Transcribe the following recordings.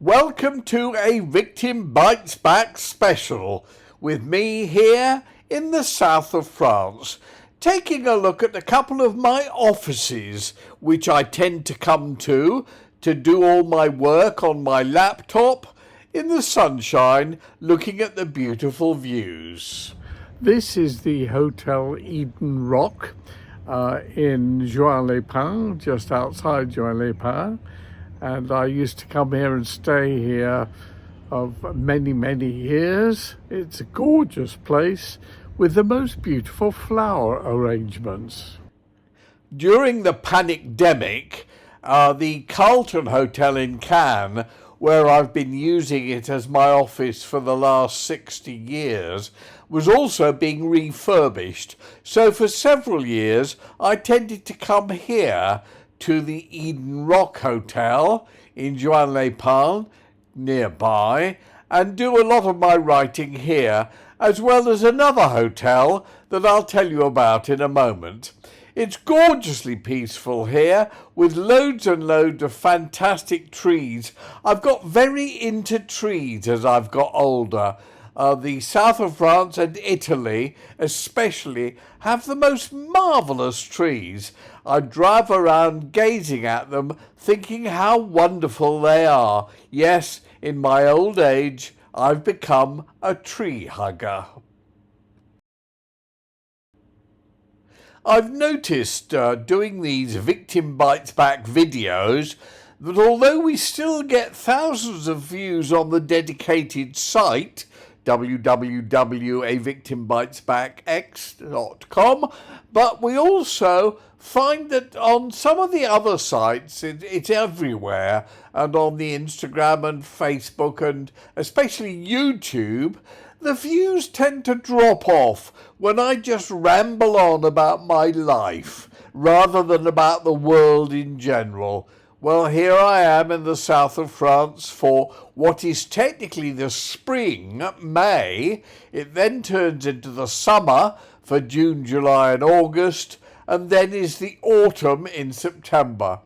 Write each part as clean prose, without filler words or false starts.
Welcome to a Victim Bites Back special with me here in the south of France, taking a look at a couple of my offices which I tend to come to do all my work on my laptop in the sunshine, looking at the beautiful views. This is the Hotel Eden Rock in Juan-les-Pins, just outside Juan-les-Pins. And I used to come here and stay here of many years. It's a gorgeous place with the most beautiful flower arrangements. During the panicdemic, the Carlton Hotel in Cannes, where I've been using it as my office for the last 60 years, was also being refurbished. So for several years, I tended to come here to the Eden Rock Hotel in Juan-les-Pins nearby and do a lot of my writing here, as well as another hotel that I'll tell you about in a moment. It's gorgeously peaceful here with loads and loads of fantastic trees. I've got very into trees as I've got older. The south of France and Italy especially have the most marvellous trees. I drive around gazing at them, thinking how wonderful they are. Yes, in my old age, I've become a tree hugger. I've noticed doing these Victim Bites Back videos that although we still get thousands of views on the dedicated site, www.avictimbitesbackx.com, but we also find that on some of the other sites it's everywhere, and on the Instagram and Facebook and especially YouTube, the views tend to drop off when I just ramble on about my life rather than about the world in general. Well, here I am in the south of France for what is technically the spring, May. It then turns into the summer for June, July and August, and then is the autumn in September.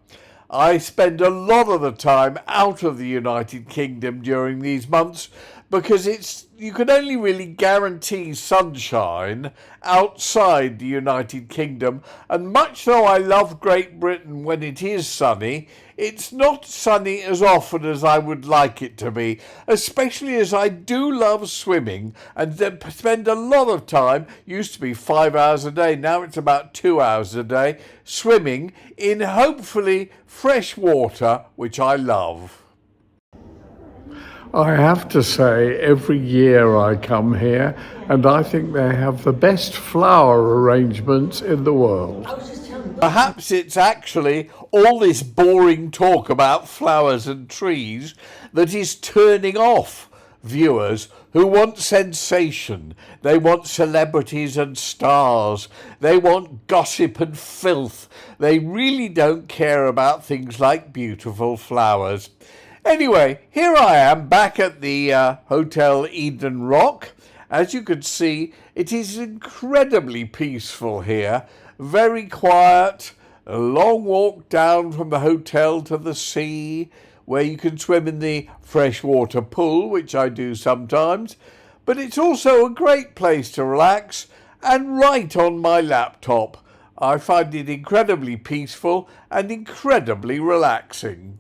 I spend a lot of the time out of the United Kingdom during these months because you can only really guarantee sunshine outside the United Kingdom, and much though I love Great Britain when it is sunny, it's not sunny as often as I would like it to be, especially as I do love swimming and spend a lot of time, used to be 5 hours a day, now it's about 2 hours a day, swimming in hopefully fresh water, which I love. I have to say, every year I come here and I think they have the best flower arrangements in the world. Perhaps it's actually all this boring talk about flowers and trees that is turning off viewers who want sensation. They want celebrities and stars. They want gossip and filth. They really don't care about things like beautiful flowers. Anyway, here I am back at the Hotel Eden Rock. As you can see, it is incredibly peaceful here, very quiet, a long walk down from the hotel to the sea, where you can swim in the freshwater pool, which I do sometimes, but it's also a great place to relax and write on my laptop. I find it incredibly peaceful and incredibly relaxing.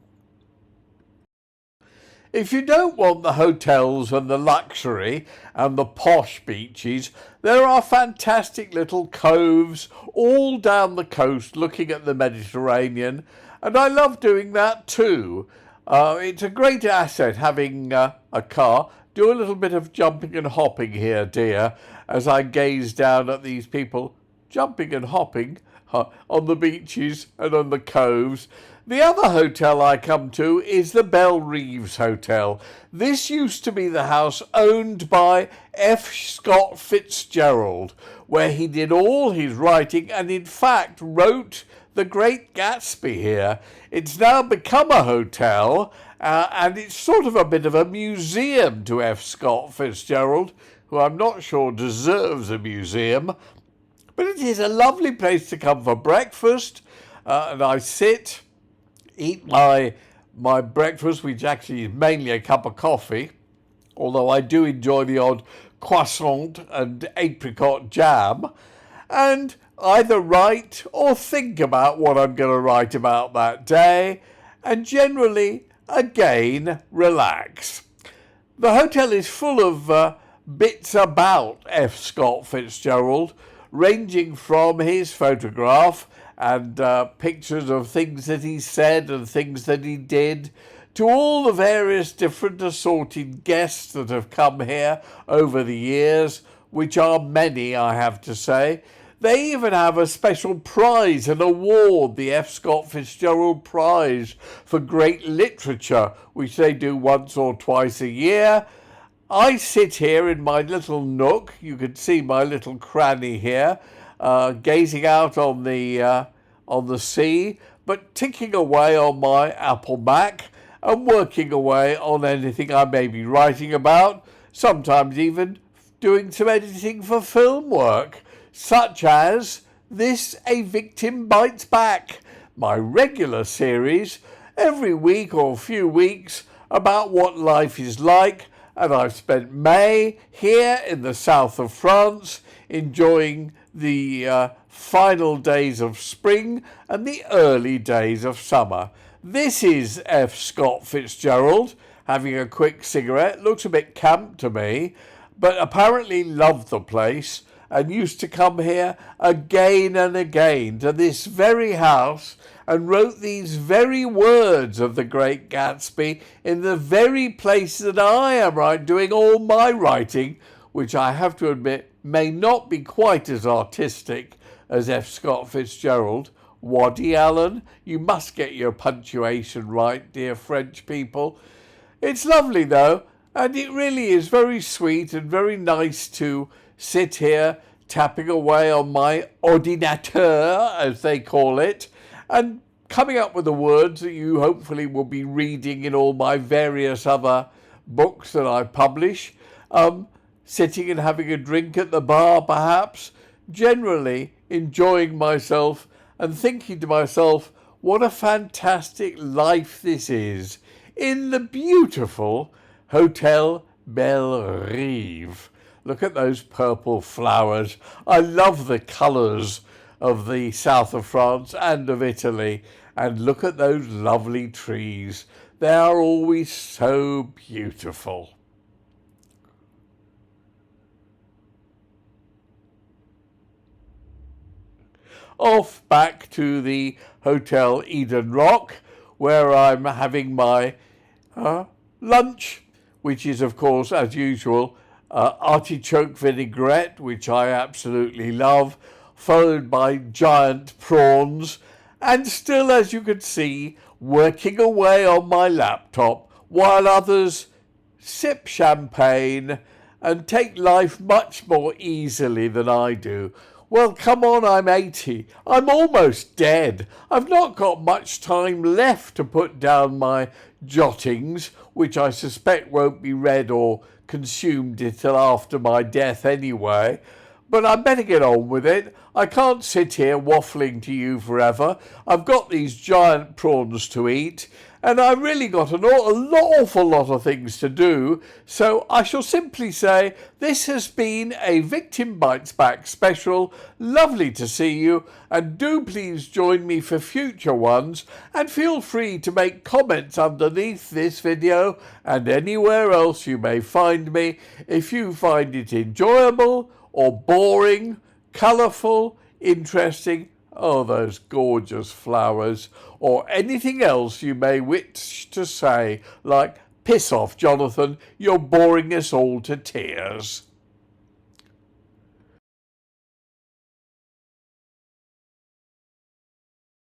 If you don't want the hotels and the luxury and the posh beaches, there are fantastic little coves all down the coast looking at the Mediterranean, and I love doing that too. It's a great asset having a car. Do a little bit of jumping and hopping here, dear, as I gaze down at these people jumping and hopping on the beaches and on the coves. The other hotel I come to is the Belle Reeves Hotel. This used to be the house owned by F. Scott Fitzgerald, where he did all his writing and in fact wrote The Great Gatsby here. It's now become a hotel and it's sort of a bit of a museum to F. Scott Fitzgerald, who I'm not sure deserves a museum. But it is a lovely place to come for breakfast, and I sit, eat my my breakfast, which actually is mainly a cup of coffee, although I do enjoy the odd croissant and apricot jam, and either write or think about what I'm going to write about that day, and generally, again, relax. The hotel is full of bits about F. Scott Fitzgerald, ranging from his photograph and pictures of things that he said and things that he did, to all the various different assorted guests that have come here over the years, which are many, I have to say. They even have a special prize, an award, the F. Scott Fitzgerald Prize for Great Literature, which they do once or twice a year. I sit here in my little nook, you can see my little cranny here, gazing out on the sea, but ticking away on my Apple Mac and working away on anything I may be writing about, sometimes even doing some editing for film work, such as this A Victim Bites Back, my regular series, every week or few weeks about what life is like. And I've spent May here in the south of France, enjoying the final days of spring and the early days of summer. This is F. Scott Fitzgerald having a quick cigarette. Looks a bit camp to me, but apparently loved the place and used to come here again and again to this very house and wrote these very words of the Great Gatsby in the very place that I am doing all my writing, which I have to admit may not be quite as artistic as F. Scott Fitzgerald. Waddy Allen, you must get your punctuation right, dear French people. It's lovely though, and it really is very sweet and very nice to sit here tapping away on my ordinateur, as they call it, and coming up with the words that you hopefully will be reading in all my various other books that I publish, sitting and having a drink at the bar perhaps, generally enjoying myself and thinking to myself, what a fantastic life this is in the beautiful Hotel Belle Rive. Look at those purple flowers. I love the colours of the south of France and of Italy. And look at those lovely trees. They are always so beautiful. Off back to the Hotel Eden Rock, where I'm having my lunch, which is, of course, as usual, artichoke vinaigrette, which I absolutely love, followed by giant prawns, and still, as you can see, working away on my laptop, while others sip champagne and take life much more easily than I do. Well, come on, I'm 80. I'm almost dead. I've not got much time left to put down my jottings, which I suspect won't be read or consumed until after my death anyway. But I better get on with it. I can't sit here waffling to you forever. I've got these giant prawns to eat, and I've really got an awful lot of things to do. So I shall simply say this has been a Victim Bites Back special. Lovely to see you, and do please join me for future ones, and feel free to make comments underneath this video and anywhere else you may find me if you find it enjoyable or boring, colourful, interesting, oh, those gorgeous flowers, or anything else you may wish to say, like, piss off, Jonathan, you're boring us all to tears.